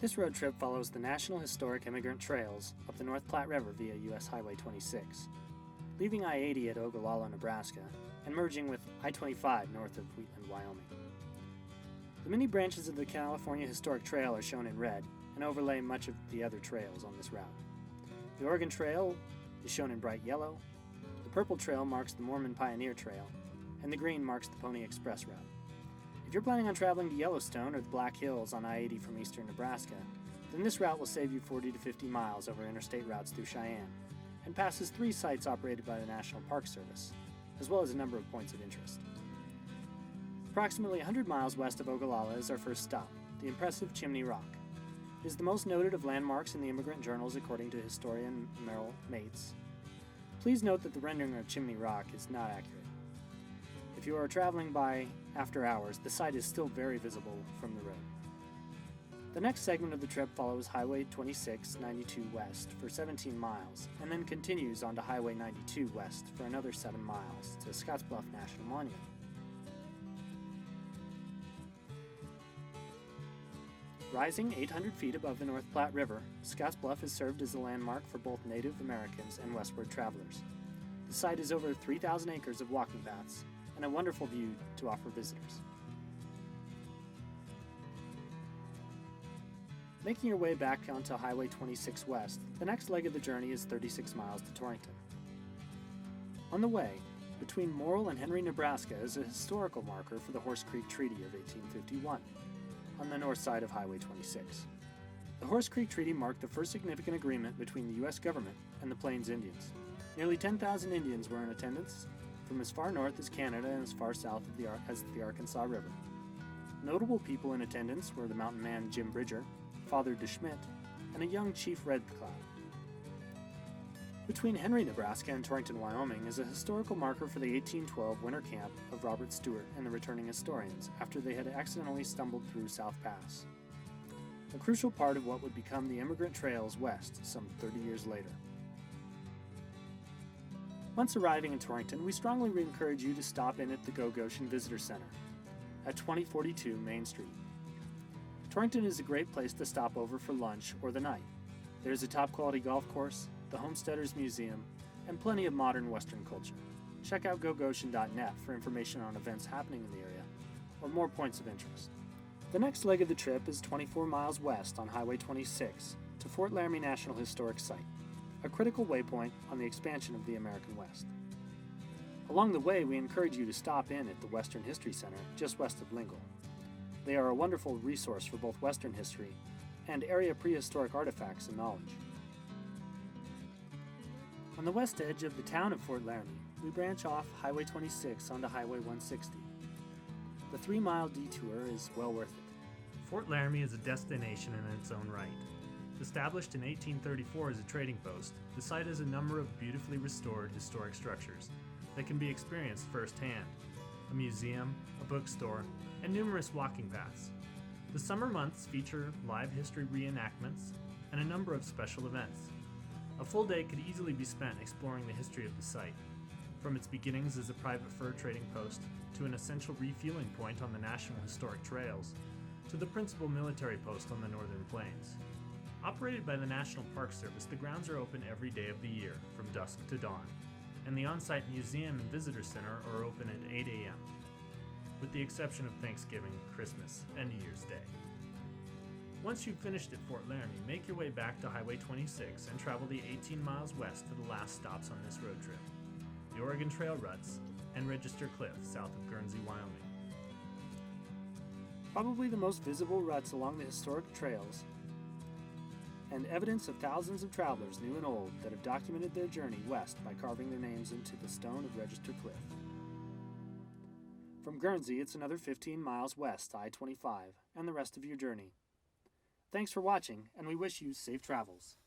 This road trip follows the National Historic Immigrant Trails up the North Platte River via U.S. Highway 26, leaving I-80 at Ogallala, Nebraska, and merging with I-25 north of Wheatland, Wyoming. The many branches of the California Historic Trail are shown in red and overlay much of the other trails on this route. The Oregon Trail is shown in bright yellow, the purple trail marks the Mormon Pioneer Trail, and the green marks the Pony Express route. If you're planning on traveling to Yellowstone or the Black Hills on I-80 from eastern Nebraska, then this route will save you 40 to 50 miles over interstate routes through Cheyenne, and passes 3 sites operated by the National Park Service, as well as a number of points of interest. Approximately 100 miles west of Ogallala is our first stop, the impressive Chimney Rock. It is the most noted of landmarks in the immigrant journals according to historian Merrill Mates. Please note that the rendering of Chimney Rock is not accurate. If you are traveling by after hours, the site is still very visible from the road. The next segment of the trip follows Highway 26-92 west for 17 miles, and then continues onto Highway 92 west for another 7 miles to Scottsbluff National Monument. Rising 800 feet above the North Platte River, Scottsbluff has served as a landmark for both Native Americans and westward travelers. The site is over 3,000 acres of walking paths and a wonderful view to offer visitors. Making your way back onto Highway 26 west, the next leg of the journey is 36 miles to Torrington. On the way, between Morrill and Henry, Nebraska, is a historical marker for the Horse Creek Treaty of 1851. On the north side of Highway 26. The Horse Creek Treaty marked the first significant agreement between the U.S. government and the Plains Indians. Nearly 10,000 Indians were in attendance from as far north as Canada and as far south as the Arkansas River. Notable people in attendance were the mountain man Jim Bridger, Father DeSchmidt, and a young Chief Red Cloud. Between Henry, Nebraska and Torrington, Wyoming is a historical marker for the 1812 winter camp of Robert Stewart and the returning historians after they had accidentally stumbled through South Pass, a crucial part of what would become the immigrant trails west some 30 years later. Once arriving in Torrington, we strongly encourage you to stop in at the Go Goshen Visitor Center at 2042 Main Street. Torrington is a great place to stop over for lunch or the night. There is a top-quality golf course, the Homesteaders Museum, and plenty of modern Western culture. Check out gogoshen.net for information on events happening in the area or more points of interest. The next leg of the trip is 24 miles west on Highway 26 to Fort Laramie National Historic Site, a critical waypoint on the expansion of the American West. Along the way, we encourage you to stop in at the Western History Center just west of Lingle. They are a wonderful resource for both Western history and area prehistoric artifacts and knowledge. On the west edge of the town of Fort Laramie, we branch off Highway 26 onto Highway 160. The 3-mile detour is well worth it. Fort Laramie is a destination in its own right. Established in 1834 as a trading post, the site has a number of beautifully restored historic structures that can be experienced firsthand: a museum, a bookstore, and numerous walking paths. The summer months feature live history reenactments and a number of special events. A full day could easily be spent exploring the history of the site, from its beginnings as a private fur trading post to an essential refueling point on the National Historic Trails, to the principal military post on the Northern Plains. Operated by the National Park Service, the grounds are open every day of the year from dusk to dawn, and the on-site museum and visitor center are open at 8 a.m., with the exception of Thanksgiving, Christmas, and New Year's Day. Once you've finished at Fort Laramie, make your way back to Highway 26 and travel the 18 miles west to the last stops on this road trip, the Oregon Trail Ruts and Register Cliff south of Guernsey, Wyoming. Probably the most visible ruts along the historic trails, and evidence of thousands of travelers, new and old, that have documented their journey west by carving their names into the stone of Register Cliff. From Guernsey, it's another 15 miles west to I-25 and the rest of your journey. Thanks for watching, and we wish you safe travels.